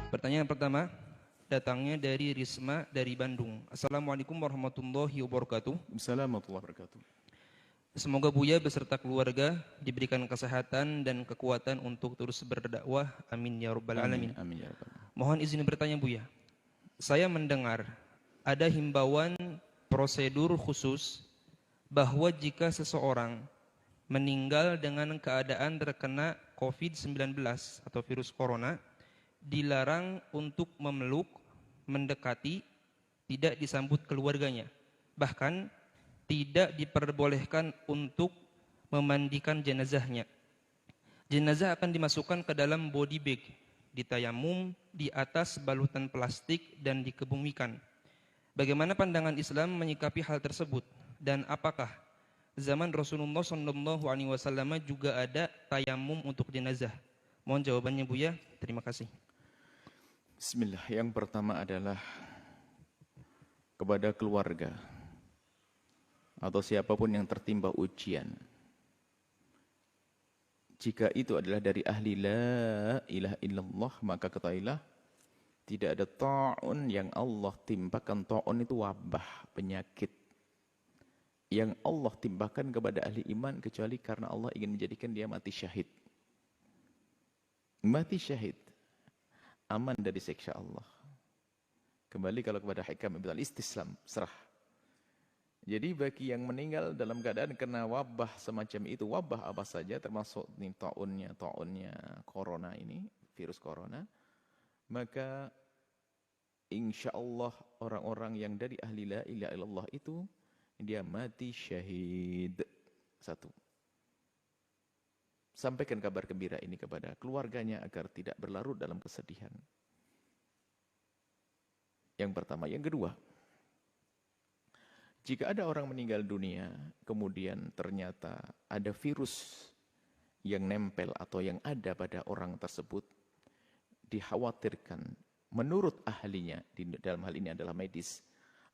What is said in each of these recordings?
Pertanyaan pertama datangnya dari Risma dari Bandung. Assalamualaikum warahmatullahi wabarakatuh. Assalamualaikum warahmatullahi wabarakatuh. Semoga Buya beserta keluarga diberikan kesehatan dan kekuatan untuk terus berdakwah. Amin ya rabbal alamin. Amin ya rabbal alamin. Mohon izin bertanya Buya. Saya mendengar ada himbauan prosedur khusus bahwa jika seseorang meninggal dengan keadaan terkena COVID-19 atau virus corona, dilarang untuk memeluk, mendekati, tidak disambut keluarganya. Bahkan tidak diperbolehkan untuk memandikan jenazahnya. Jenazah akan dimasukkan ke dalam body bag, ditayamum di atas balutan plastik dan dikebumikan. Bagaimana pandangan Islam menyikapi hal tersebut? Dan apakah zaman Rasulullah SAW juga ada tayamum untuk jenazah? Mohon jawabannya Buya. Terima kasih. Bismillah. Yang pertama adalah kepada keluarga atau siapapun yang tertimpa ujian. Jika itu adalah dari ahli la ilaha illallah, maka ketahuilah tidak ada ta'un yang Allah timpakan. Ta'un itu wabah, penyakit yang Allah timpakan kepada ahli iman kecuali karena Allah ingin menjadikan dia mati syahid. Mati syahid, aman dari siksa Allah. Kembali kalau kepada hikam istislam, serah. Jadi bagi yang meninggal dalam keadaan kena wabah semacam itu, wabah apa saja termasuk nih ta'unnya corona ini, virus corona, maka insya Allah orang-orang yang dari ahli la ilaha illallah itu dia mati syahid. Satu. Sampaikan kabar gembira ini kepada keluarganya agar tidak berlarut dalam kesedihan. Yang pertama. Yang kedua, jika ada orang meninggal dunia, kemudian ternyata ada virus yang nempel atau yang ada pada orang tersebut, dikhawatirkan menurut ahlinya, dalam hal ini adalah medis,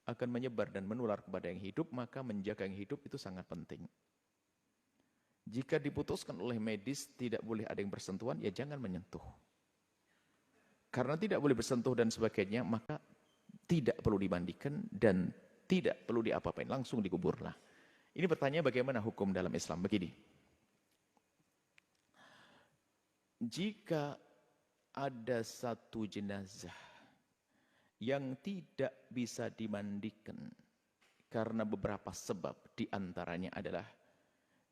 akan menyebar dan menular kepada yang hidup, maka menjaga yang hidup itu sangat penting. Jika diputuskan oleh medis tidak boleh ada yang bersentuhan, ya jangan menyentuh. Karena tidak boleh bersentuh dan sebagainya, maka tidak perlu dimandikan dan tidak perlu diapa-apain, langsung dikuburlah. Ini pertanyaan bagaimana hukum dalam Islam? Begini. Jika ada satu jenazah yang tidak bisa dimandikan karena beberapa sebab, diantaranya adalah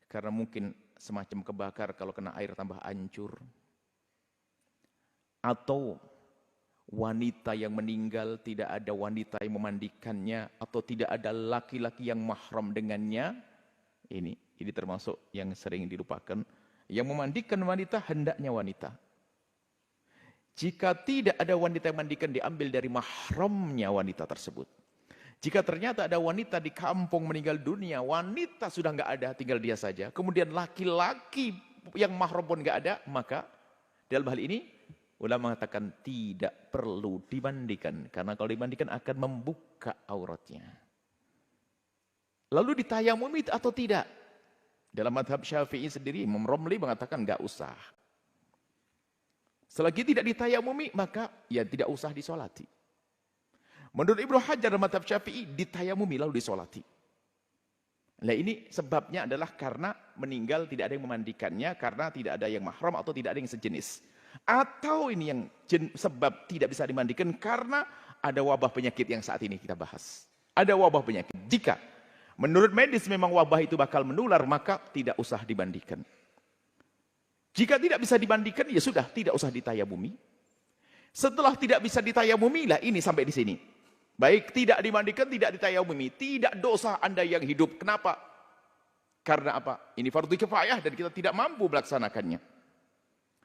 karena mungkin semacam kebakar kalau kena air tambah hancur, atau wanita yang meninggal tidak ada wanita yang memandikannya, atau tidak ada laki-laki yang mahram dengannya. Ini termasuk yang sering dilupakan. Yang memandikan wanita hendaknya wanita. Jika tidak ada wanita yang memandikan, diambil dari mahramnya wanita tersebut. Jika ternyata ada wanita di kampung meninggal dunia, wanita sudah nggak ada, tinggal dia saja. Kemudian laki-laki yang mahram pun nggak ada, maka dalam hal ini ulama mengatakan tidak perlu dimandikan. Karena kalau dimandikan akan membuka auratnya. Lalu ditayamumi atau tidak? Dalam madhab Syafi'i sendiri, Imam Romli mengatakan nggak usah. Selagi tidak ditayamumi, maka ya tidak usah disolati. Menurut Ibnu Hajar dalam madhab Syafi'i, ditayamumi lalu disolati. Nah ini sebabnya adalah karena meninggal tidak ada yang memandikannya, karena tidak ada yang mahram atau tidak ada yang sejenis. Atau ini yang sebab tidak bisa dimandikan karena ada wabah penyakit yang saat ini kita bahas. Ada wabah penyakit. Jika menurut medis memang wabah itu bakal menular, maka tidak usah dimandikan. Jika tidak bisa dimandikan, ya sudah, tidak usah ditayamumi. Setelah tidak bisa ditayamumi, lah ini sampai di sini. Baik, tidak dimandikan, tidak ditayamumi. Tidak dosa Anda yang hidup. Kenapa? Karena apa? Ini fardu kifayah dan kita tidak mampu melaksanakannya.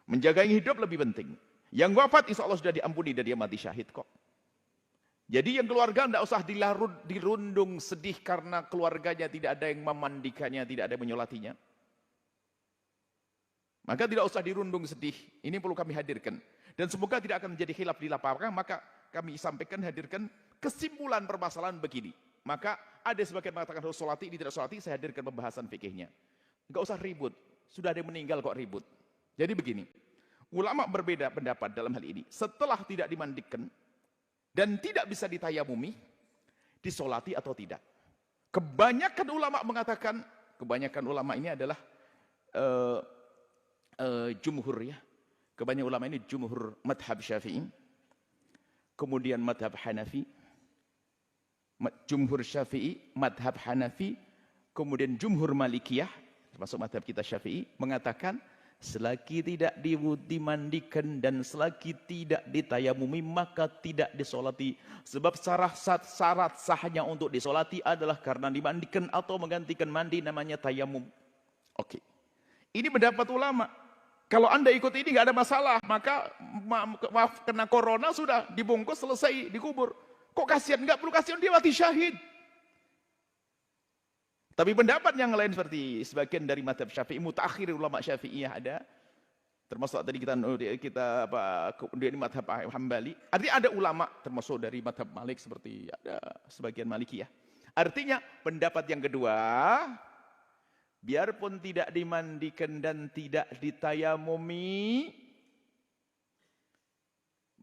Menjaga yang hidup lebih penting. Yang wafat insya Allah sudah diampuni dan dia mati syahid kok. Jadi yang keluarga tidak usah dirundung sedih karena keluarganya tidak ada yang memandikannya, tidak ada yang menyolatinya. Maka tidak usah dirundung sedih. Ini perlu kami hadirkan. Dan semoga tidak akan menjadi khilaf di lapangan, maka kami sampaikan, hadirkan kesimpulan permasalahan begini. Maka ada sebagian mengatakan harus solati, ini tidak solati, saya hadirkan pembahasan fikihnya. Enggak usah ribut. Sudah ada yang meninggal kok ribut. Jadi begini. Ulama berbeda pendapat dalam hal ini. Setelah tidak dimandikan dan tidak bisa ditayamumi, disolati atau tidak. Kebanyakan ulama mengatakan, kebanyakan ulama ini adalah jumhur ya. Kebanyakan ulama ini jumhur madhab Syafi'i, kemudian madhab Hanafi, jumhur Syafi'i, madhab Hanafi, kemudian jumhur Malikiyah, termasuk madhab kita Syafi'i, mengatakan selagi tidak dimandikan dan selagi tidak ditayamumi maka tidak disolati. Sebab syarat sahnya untuk disolati adalah karena dimandikan atau menggantikan mandi, namanya tayamum. Oke. Ini pendapat ulama. Kalau Anda ikut ini nggak ada masalah, maka maaf kena corona sudah dibungkus selesai dikubur. Kok kasihan? Nggak perlu kasihan, dia mati syahid. Tapi pendapat yang lain seperti sebagian dari mazhab Syafi'i, mutakhir ulama Syafi'iyah ada, termasuk tadi kita kemudian mazhab Hambali. Artinya ada ulama termasuk dari mazhab Malik seperti ada sebagian Malikiyah. Artinya pendapat yang kedua, biarpun tidak dimandikan dan tidak ditayamumi,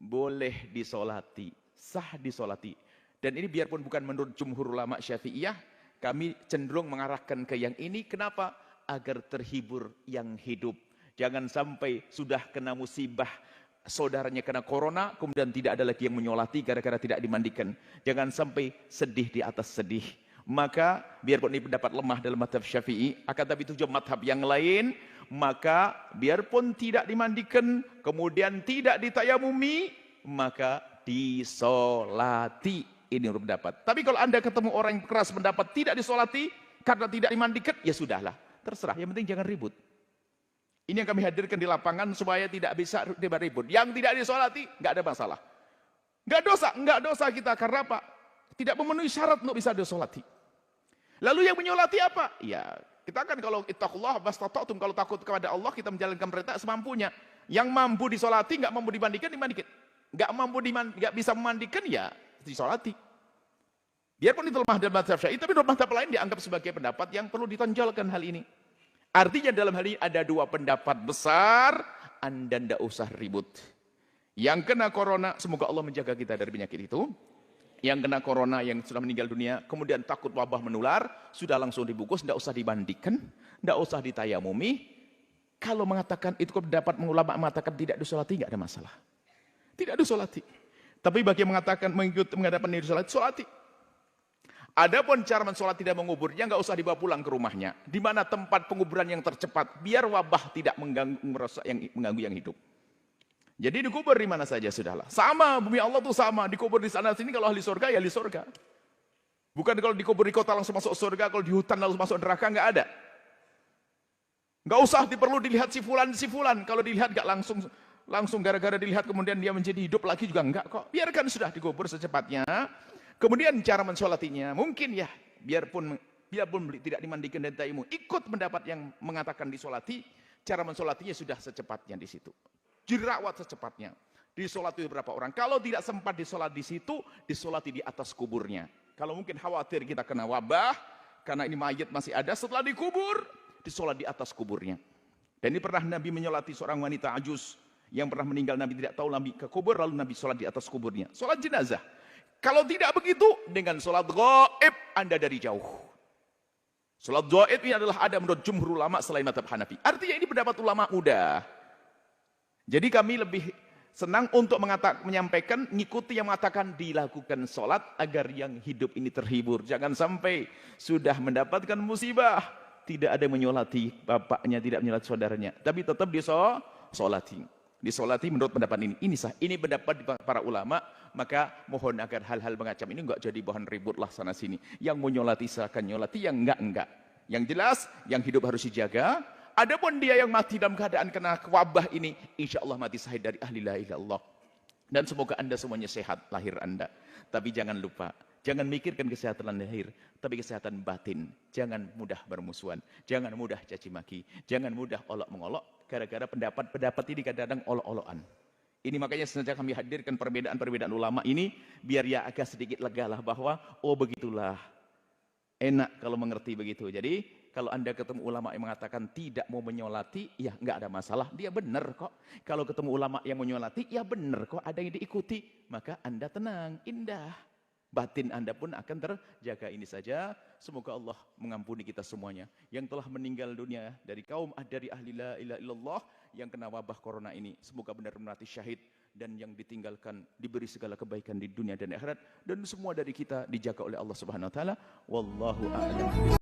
boleh disolati, sah disolati. Dan ini biarpun bukan menurut jumhur ulama Syafi'iyah, kami cenderung mengarahkan ke yang ini. Kenapa? Agar terhibur yang hidup. Jangan sampai sudah kena musibah, saudaranya kena corona, kemudian tidak ada lagi yang menyolati gara-gara tidak dimandikan. Jangan sampai sedih di atas sedih. Maka biarpun ini pendapat lemah dalam mazhab Syafi'i, akan tapi itu juga mazhab yang lain, maka biarpun tidak dimandikan, kemudian tidak ditayamumi, maka disolati. Ini menurut pendapat. Tapi kalau Anda ketemu orang yang keras pendapat tidak disolati karena tidak dimandikan, ya sudahlah, terserah. Yang penting jangan ribut. Ini yang kami hadirkan di lapangan supaya tidak bisa ribut. Yang tidak disolati nggak ada masalah. Nggak dosa kita karena apa? Tidak memenuhi syarat untuk bisa disolati. Lalu yang menyolati apa? Ya, kita kan kalau ittaqullah mastata'tum, kalau takut kepada Allah kita menjalankan perintah semampunya. Yang mampu disolati, nggak mampu dimandikan, dimandikan. Nggak bisa memandikan, ya disolati. Biarpun itu lemah dalam mazhab Syafi'i, tapi dalam mazhab lain dianggap sebagai pendapat yang perlu ditonjolkan hal ini. Artinya dalam hal ini ada dua pendapat besar, Anda tidak usah ribut. Yang kena corona, semoga Allah menjaga kita dari penyakit itu. Yang kena corona, yang sudah meninggal dunia, kemudian takut wabah menular, sudah langsung dibungkus, tidak usah dimandikan, tidak usah ditayamumi. Kalau mengatakan, itu pendapat ulama mengatakan tidak disolati, tidak ada masalah. Tidak disolati. Tapi bagi yang mengatakan mengadakan diri sholat, sholati. Adapun cara mensolati tidak menguburnya, nggak usah dibawa pulang ke rumahnya. Di mana tempat penguburan yang tercepat, biar wabah tidak mengganggu yang hidup. Jadi dikubur di mana saja sudahlah. Sama, bumi Allah tuh sama. Dikubur di sana sini, kalau ahli surga ya ahli surga. Bukan kalau dikubur di kota langsung masuk surga, kalau di hutan langsung masuk neraka, nggak ada. Nggak usah perlu dilihat si fulan. Kalau dilihat nggak langsung gara-gara dilihat kemudian dia menjadi hidup lagi juga enggak kok. Biarkan sudah dikubur secepatnya. Kemudian cara mensolatinya mungkin ya biarpun tidak dimandikan dan tayamum, ikut pendapat yang mengatakan disolati, cara mensolatinya sudah secepatnya di situ. Dirawat secepatnya. Disolati beberapa orang. Kalau tidak sempat disolat di situ, disolati di atas kuburnya. Kalau mungkin khawatir kita kena wabah karena ini mayat masih ada, setelah dikubur disolat di atas kuburnya. Dan ini pernah Nabi menyolati seorang wanita ajuz yang pernah meninggal, Nabi tidak tahu, Nabi ke kubur, lalu Nabi sholat di atas kuburnya. Sholat jenazah. Kalau tidak begitu, dengan sholat gaib, Anda dari jauh. Sholat gaib ini adalah ada menurut jumhur ulama selain mazhab Hanafi. Artinya ini pendapat ulama mudah. Jadi kami lebih senang untuk menyampaikan, ngikuti yang mengatakan dilakukan sholat agar yang hidup ini terhibur. Jangan sampai sudah mendapatkan musibah, tidak ada yang menyolati bapaknya, tidak menyolati saudaranya. Tapi tetap disolati. Disolati menurut pendapat ini. Ini sah. Ini pendapat para ulama. Maka mohon agar hal-hal mengacam ini enggak jadi bahan ribut lah sana sini. Yang mau nyolati silakan nyolati, yang enggak. Yang jelas, yang hidup harus dijaga. Adapun dia yang mati dalam keadaan kena wabah ini, insya Allah mati syahid dari ahli la ilaha illallah. Dan semoga Anda semuanya sehat lahir Anda. Tapi jangan lupa, jangan mikirkan kesehatan lahir, tapi kesehatan batin. Jangan mudah bermusuhan, jangan mudah caci maki, jangan mudah olok-mengolok. Gara-gara pendapat ini kadang-kadang olok-olokan. Ini makanya sengaja kami hadirkan perbedaan-perbedaan ulama ini, biar ya agak sedikit lega lah bahwa, oh begitulah. Enak kalau mengerti begitu. Jadi, Kalau Anda ketemu ulama yang mengatakan tidak mau menyolati, ya nggak ada masalah, dia benar kok. Kalau ketemu ulama yang menyolati, ya benar kok, ada yang diikuti. Maka Anda tenang, indah. Batin Anda pun akan terjaga. Ini saja, semoga Allah mengampuni kita semuanya. Yang telah meninggal dunia dari kaum dari ahli la ilaha illallah yang kena wabah corona ini. Semoga benar-benar mati syahid. Dan yang ditinggalkan diberi segala kebaikan di dunia dan akhirat. Dan semua dari kita dijaga oleh Allah Subhanahu Wa Taala. Wallahu a'lam.